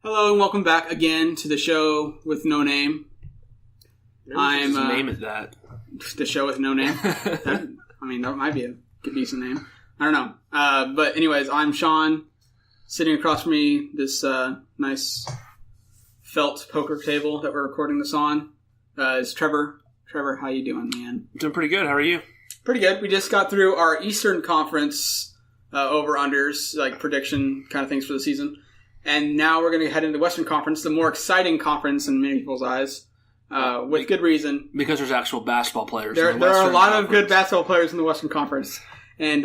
Hello and welcome back again to the show with no name. I'm name it that. The show with no name. That might be a decent name. I don't know. But anyways, I'm Sean. Sitting across from me, this nice felt poker table that we're recording this on is Trevor. Trevor, how you doing, man? Doing pretty good. How are you? Pretty good. We just got through our Eastern Conference over-unders, like prediction kind of things for the season. And now we're going to head into Western Conference, the more exciting conference in many people's eyes, with good reason. Because there's actual basketball players. There are a lot of good basketball players in the Western Conference. And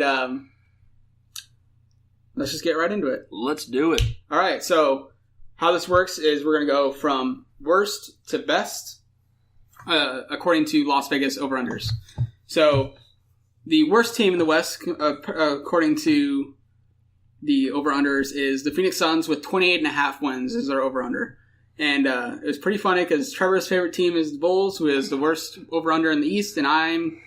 let's just get right into it. Let's do it. All right. So how this works is we're going to go from worst to best according to Las Vegas over-unders. So the worst team in the West, according to the over-unders, is the Phoenix Suns with 28.5 wins is their over-under. And it was pretty funny because Trevor's favorite team is the Bulls, who is the worst over-under in the East, and I'm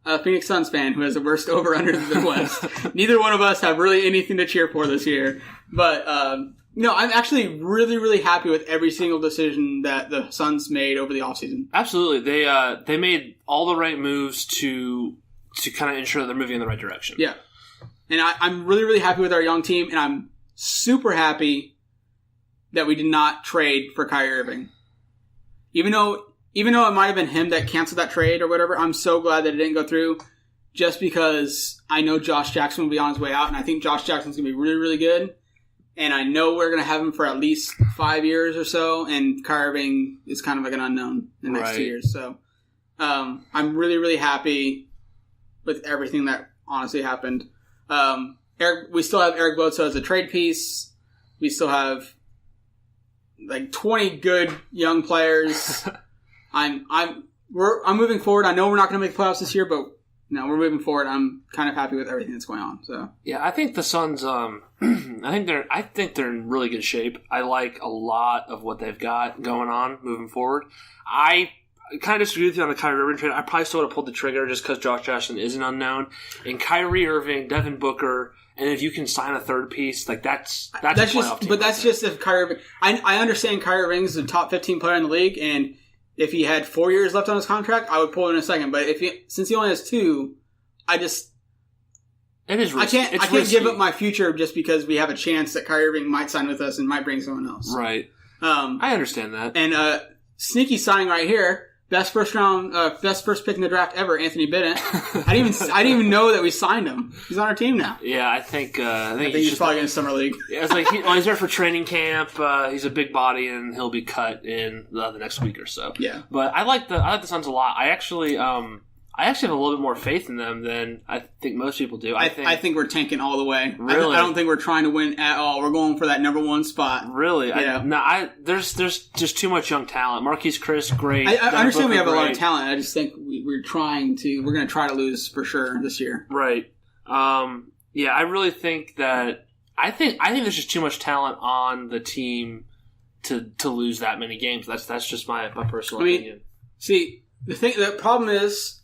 a Phoenix Suns fan who has the worst over-under in the West. Neither one of us have really anything to cheer for this year. But, I'm actually really, really happy with every single decision that the Suns made over the offseason. Absolutely. They made all the right moves to kind of ensure that they're moving in the right direction. Yeah. And I'm really, really happy with our young team, and I'm super happy that we did not trade for Kyrie Irving. Even though it might have been him that canceled that trade or whatever, I'm so glad that it didn't go through, just because I know Josh Jackson will be on his way out, and I think Josh Jackson's going to be really, really good. And I know we're going to have him for at least 5 years or so, and Kyrie Irving is kind of like an unknown in the next 2 years. So I'm really, really happy with everything that honestly happened. We still have Eric Bledsoe as a trade piece. We still have like 20 good young players. I'm moving forward. I know we're not going to make playoffs this year, but no, we're moving forward. I'm kind of happy with everything that's going on. So yeah, I think the Suns. I think they're in really good shape. I like a lot of what they've got going on moving forward. I kind of disagree with you on the Kyrie Irving trade. I probably still would have pulled the trigger just because Josh Jackson is an unknown. And Kyrie Irving, Devin Booker, and if you can sign a third piece, like that's a playoff team. But that's just if Kyrie Irving. I understand Kyrie Irving is the top 15 player in the league, and if he had 4 years left on his contract, I would pull it in a second. But since he only has 2, it is risky. I can't give up my future just because we have a chance that Kyrie Irving might sign with us and might bring someone else. Right. I understand that. And sneaky signing right here. Best first pick in the draft ever, Anthony Bennett. I didn't even know that we signed him. He's on our team now. Yeah, I think he's probably in the summer league. Yeah, it's like he's there for training camp. He's a big body, and he'll be cut in the next week or so. Yeah, but I like the Suns a lot. I actually have a little bit more faith in them than I think most people do. I think we're tanking all the way. Really? I don't think we're trying to win at all. We're going for that number 1 spot. Really? Yeah. There's just too much young talent. Marquise Chris, great. I understand we have a lot of talent. I just think we're going to try to lose for sure this year. Right. Yeah, I really think that I think there's just too much talent on the team to lose that many games. That's just my personal opinion. See, the problem is,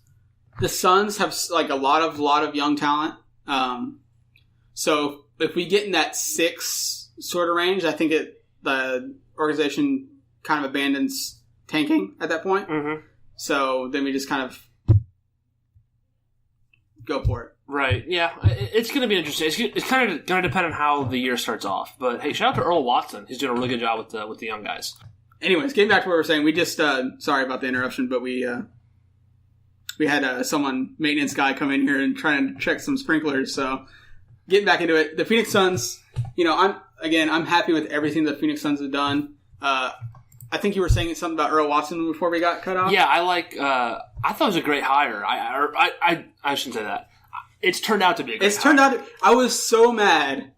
the Suns have like a lot of young talent. So if we get in that 6 sort of range, I think the organization kind of abandons tanking at that point. Mm-hmm. So then we just kind of go for it. Right. Yeah. It's going to be interesting. It's kind of going to depend on how the year starts off. But hey, shout out to Earl Watson. He's doing a really good job with the young guys. Anyways, getting back to what we were saying, we just sorry about the interruption, but we had maintenance guy come in here and try and check some sprinklers. So getting back into it, the Phoenix Suns, I'm happy with everything the Phoenix Suns have done. I think you were saying something about Earl Watson before we got cut off. Yeah, I thought it was a great hire. I shouldn't say that. It's turned out to be a great hire. I was so mad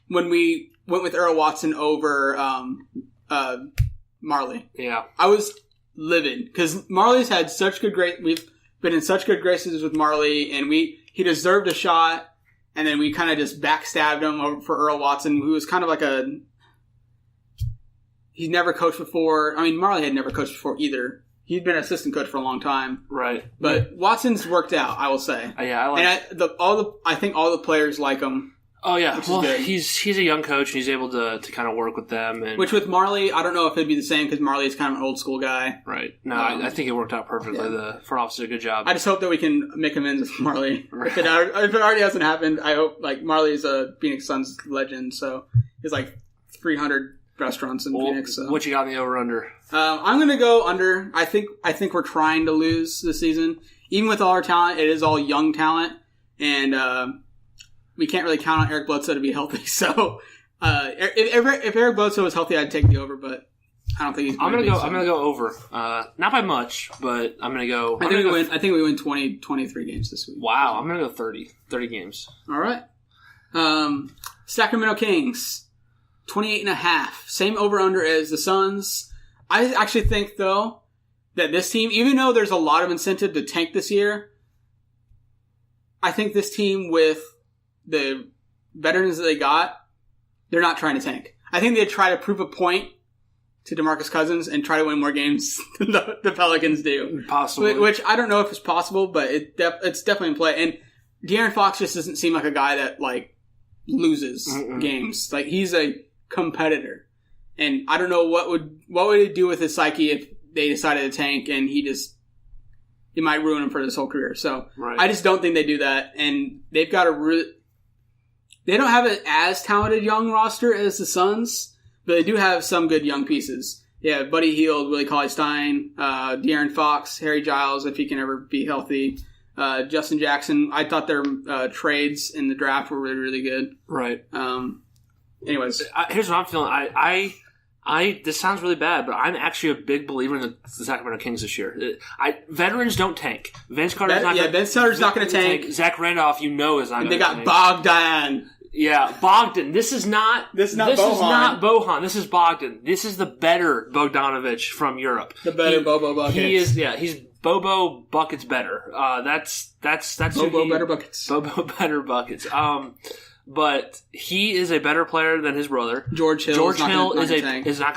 when we went with Earl Watson over Marley. Yeah. I was livid because Marley's had such good we've been in such good graces with Marley, and he deserved a shot, and then we kind of just backstabbed him for Earl Watson, who was kind of like he's never coached before. I mean, Marley had never coached before either. He'd been an assistant coach for a long time. Right. But Watson's worked out, I will say. Yeah, I like I think all the players like him. Oh yeah, which well, is he's a young coach and he's able to kind of work with them. And which with Marley, I don't know if it'd be the same because Marley is kind of an old school guy. Right. No, I think it worked out perfectly. Yeah. The front office did a good job. I just hope that we can make amends with Marley. If it already hasn't happened, I hope Marley's a Phoenix Suns legend, so he's 300 restaurants in Phoenix. So. What you got in the over under? I'm gonna go under. I think we're trying to lose this season, even with all our talent. It is all young talent, and we can't really count on Eric Bledsoe to be healthy. So if Eric Bledsoe was healthy, I'd take the over, but I don't think he's. I'm gonna go over. Not by much, but I'm gonna go. I think we win 23 games this week. Wow, I'm gonna go 30 games. All right. Sacramento Kings, 28.5. Same over under as the Suns. I actually think though that this team, even though there's a lot of incentive to tank this year, I think this team with the veterans that they got, they're not trying to tank. I think they try to prove a point to DeMarcus Cousins and try to win more games than the Pelicans do. Possibly. Which I don't know if it's possible, but it's definitely in play. And De'Aaron Fox just doesn't seem like a guy that loses games. He's a competitor. And I don't know what would it do with his psyche if they decided to tank and it might ruin him for his whole career. So right. I just don't think they do that. And they've got they don't have an as talented young roster as the Suns, but they do have some good young pieces. Yeah, Buddy Hield, Willie Cauley-Stein, De'Aaron Fox, Harry Giles, if he can ever be healthy, Justin Jackson. I thought their trades in the draft were really, really good. Right. Anyways. Here's what I'm feeling. This sounds really bad, but I'm actually a big believer in the Sacramento Kings this year. Veterans don't tank. Vince Carter's not going to tank. Zach Randolph, is not going to tank. And they got Bogdan. Yeah, Bogdan. This is not Bohan. This is Bogdan. This is the better Bogdanovich from Europe. The better Bobo Buckets. He is. Yeah, he's Bobo Buckets better. That's Bobo better buckets. Bobo better buckets. But he is a better player than his brother. George Hill is not going to tank. Zach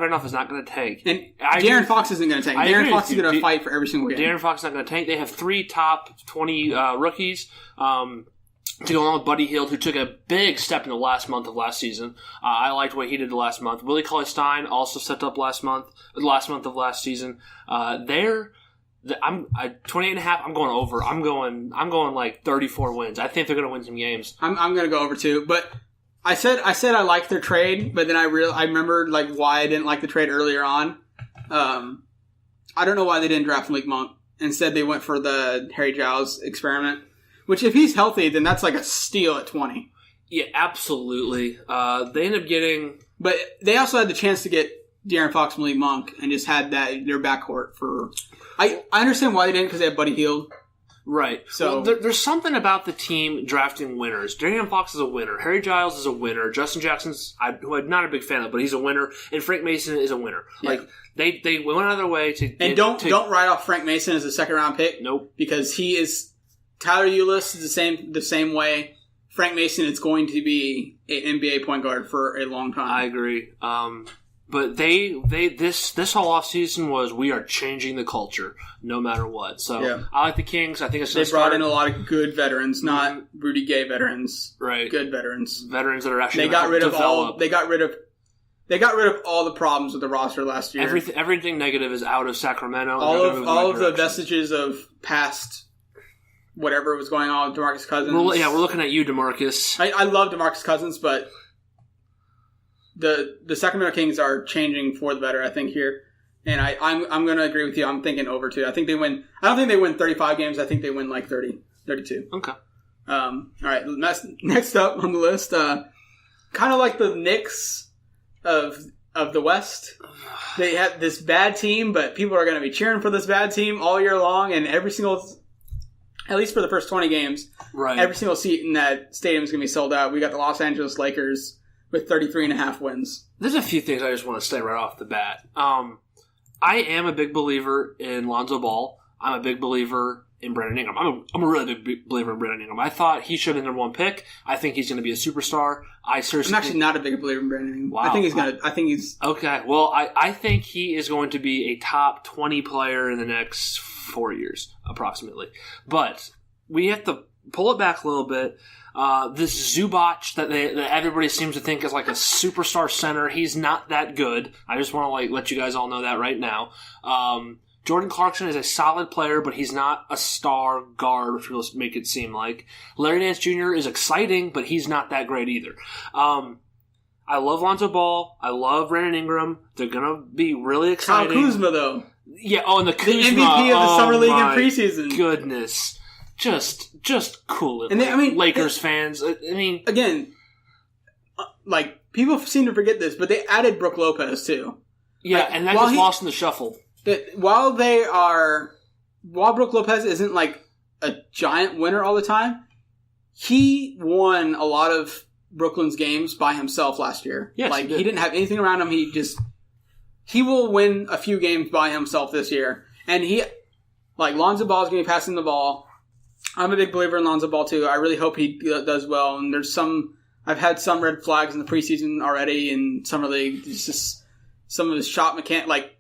Randolph is not going to tank. And De'Aaron Fox isn't going to tank. De'Aaron Fox is going to fight for every single game. De'Aaron Fox is not going to tank. They have 3 top 20 rookies to go along with Buddy Hield, who took a big step in the last month of last season. I liked what he did the last month. Willie Cauley-Stein also stepped up last month of last season. I'm 28.5. I'm going over. I'm going 34 wins. I think they're going to win some games. I'm going to go over too. But I said I liked their trade, but then I remembered why I didn't like the trade earlier on. I don't know why they didn't draft Malik Monk. Instead, they went for the Harry Giles experiment. Which, if he's healthy, then that's a steal at 20. Yeah, absolutely. They ended up getting, but they also had the chance to get De'Aaron Fox, Malik Monk, and just had their backcourt for. I understand why they didn't because they have Buddy Hield. Right. So there's something about the team drafting winners. De'Aaron Fox is a winner. Harry Giles is a winner. Justin Jackson's, who I'm not a big fan of, but he's a winner. And Frank Mason is a winner. Yeah. They went out of their way to. And don't write off Frank Mason as a second round pick. Nope. Because he is. Tyler Ulis is the same way. Frank Mason is going to be an NBA point guard for a long time. I agree. But this whole offseason was we are changing the culture no matter what. So yeah. I like the Kings. I think it's they brought in a lot of good veterans, not Rudy Gay veterans. Right. Good veterans. Veterans that are actually they got rid of all the problems with the roster last year. Everything negative is out of Sacramento. All of the vestiges of past whatever was going on with DeMarcus Cousins. We're looking at you, DeMarcus. I love DeMarcus Cousins, but the Sacramento Kings are changing for the better, I think, here. And I'm going to agree with you. I'm thinking over, too. I think they win. I don't think they win 35 games. I think they win 30, 32. Okay. All right. Next up on the list, kind of like the Knicks of the West. They have this bad team, but people are going to be cheering for this bad team all year long, and every single... At least for the first 20 games, right. Every single seat in that stadium is going to be sold out. We got the Los Angeles Lakers with 33.5 wins. There's a few things I just want to say right off the bat. I am a big believer in Lonzo Ball. I'm a big believer in Brandon Ingram. I'm a really big believer in Brandon Ingram. I thought he should have been the number 1 pick. I think he's going to be a superstar. I'm actually not a big believer in Brandon Ingram. Wow. I think he's okay. Well, I think he is going to be a top 20 player in the next 4 years, approximately. But we have to pull it back a little bit. This Zubac that everybody seems to think is like a superstar center, he's not that good. I just want to let you guys all know that right now. Jordan Clarkson is a solid player, but he's not a star guard, which will make it seem like. Larry Nance Jr. is exciting, but he's not that great either. I love Lonzo Ball. I love Brandon Ingram. They're going to be really exciting. Kyle Kuzma, though. Yeah, and the Kuzma. The MVP of the Summer League in preseason. Goodness. Just cool it. And Lakers fans. Again, people seem to forget this, but they added Brook Lopez, too. Yeah, and that just lost in the shuffle. While Brook Lopez isn't a giant winner all the time, he won a lot of Brooklyn's games by himself last year. Yes, he didn't have anything around him. He will win a few games by himself this year. And Lonzo Ball is going to be passing the ball. I'm a big believer in Lonzo Ball too. I really hope he does well. And I've had some red flags in the preseason already in Summer League. It's just some of his shot mechanic,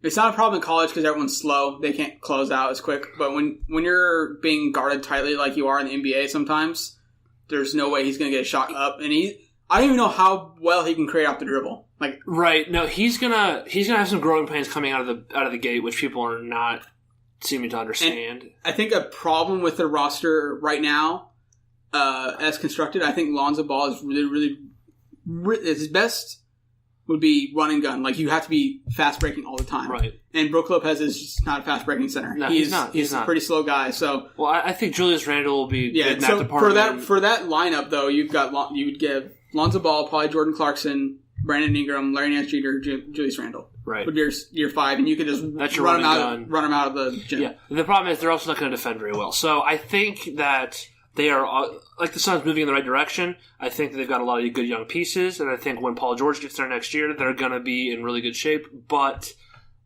it's not a problem in college because everyone's slow. They can't close out as quick. But when you're being guarded tightly like you are in the NBA sometimes, there's no way he's going to get a shot up. And I don't even know how well he can create off the dribble. Right. No, he's gonna have some growing pains coming out of the gate, which people are not seeming to understand. And I think a problem with the roster right now, as constructed, I think Lonzo Ball is really his best would be run and gun. You have to be fast breaking all the time. Right. And Brook Lopez is just not a fast breaking center. No, he's not. He's a pretty slow guy. So I think Julius Randle will be good in that so department. For that lineup though, you would give Lonzo Ball, probably Jordan Clarkson, Brandon Ingram, Larry Nance Jr., Julius Randle. Right. Would be your five, and you could just run them out of the gym. Yeah. The problem is they're also not going to defend very well. So I think that they are, the Suns, moving in the right direction. I think that they've got a lot of good young pieces, and I think when Paul George gets there next year, they're going to be in really good shape. But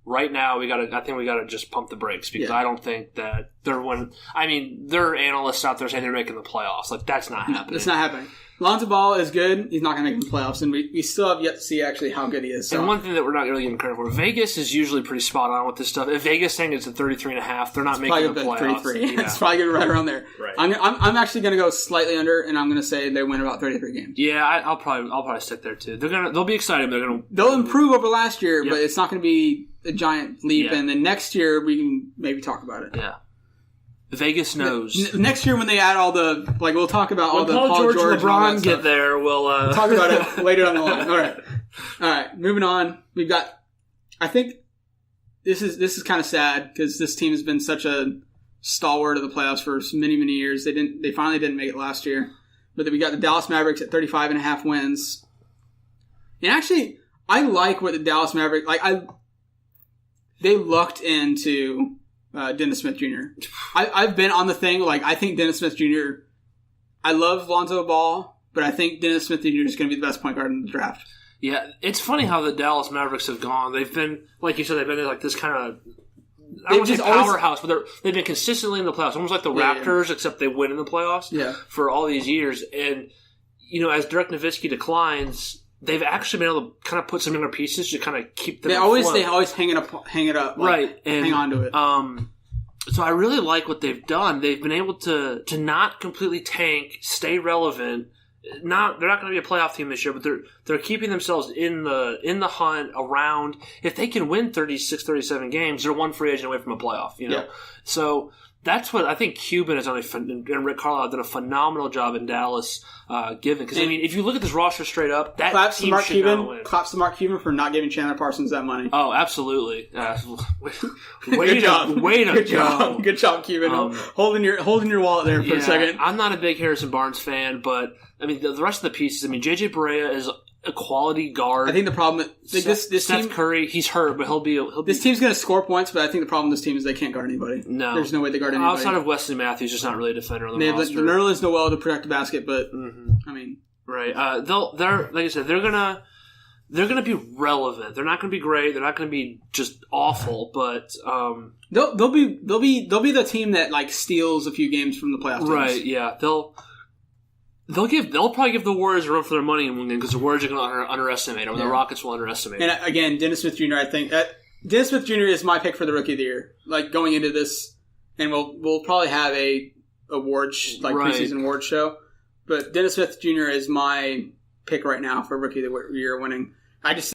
right now, I think we got to just pump the brakes because I don't think that there are analysts out there saying they're making the playoffs. That's not happening. It's not happening. Lonzo Ball is good. He's not going to make the playoffs, and we still have yet to see actually how good he is. So. And one thing that we're not really getting credit for, Vegas is usually pretty spot on with this stuff. If Vegas saying it's at 33.5, they're not making the playoffs. 33. Yeah. It's probably going to be right around there. Right. I'm actually going to go slightly under, and I'm going to say they win about 33 games. Yeah, I'll probably stick there too. They'll be excited. They'll improve over last year, but it's not going to be a giant leap. Yeah. And then next year we can maybe talk about it. Yeah. Vegas knows. Next year when they add all the we'll talk about all the Paul George and LeBron get there. We'll talk about it later down the line. All right. Moving on. We've got. I think this is kind of sad because this team has been such a stalwart of the playoffs for many years. They finally didn't make it last year, but then we got the Dallas Mavericks at 35.5 wins. And actually, I like what the Dallas Mavericks they lucked into. Dennis Smith Jr. I've been on the thing, I think Dennis Smith Jr. I love Lonzo Ball, but I think Dennis Smith Jr. is going to be the best point guard in the draft. Yeah, it's funny how the Dallas Mavericks have gone. They've been, like you said, they've been this kind of, I don't want to say powerhouse, but they've been consistently in the playoffs, almost like the Raptors, except they win in the playoffs for all these years. And, as Dirk Nowitzki declines, they've actually been able to kind of put some inner pieces to kind of keep them. They always hang it up, right? And hang on to it. So I really like what they've done. They've been able to not completely tank, stay relevant. They're not going to be a playoff team this year, but they're keeping themselves in the hunt around. If they can win 36, 37 games, they're one free agent away from a playoff. Yeah. So. That's what I think Cuban has done, and Rick Carlisle have done a phenomenal job in Dallas, given. Because, if you look at this roster straight up, that team should not win. Claps to Mark Cuban for not giving Chandler Parsons that money. Oh, absolutely. Good job. Good job, Cuban. Holding your wallet there for a second. I'm not a big Harrison Barnes fan, but, the rest of the pieces, J.J. Barea is a quality guard. I think the problem this Steph team, Curry, he's hurt, but he'll be. This team's going to score points, but I think the problem with this team is they can't guard anybody. No, there's no way they guard anybody outside of Wesley Matthews. Just not really a defender on the roster. They have Nerlens Noel to protect the basket, but right. They're like I said, they're gonna be relevant. They're not gonna be great. They're not gonna be just awful, but they'll be the team that steals a few games from the playoff teams. Right? Yeah. They'll probably give the Warriors a run for their money in one game because the Warriors are going to underestimate them. The Rockets will underestimate them. And again, Dennis Smith Jr. I think Dennis Smith Jr. is my pick for the Rookie of the Year. Going into this, and we'll probably have a awards preseason awards show. But Dennis Smith Jr. is my pick right now for Rookie of the Year winning. I just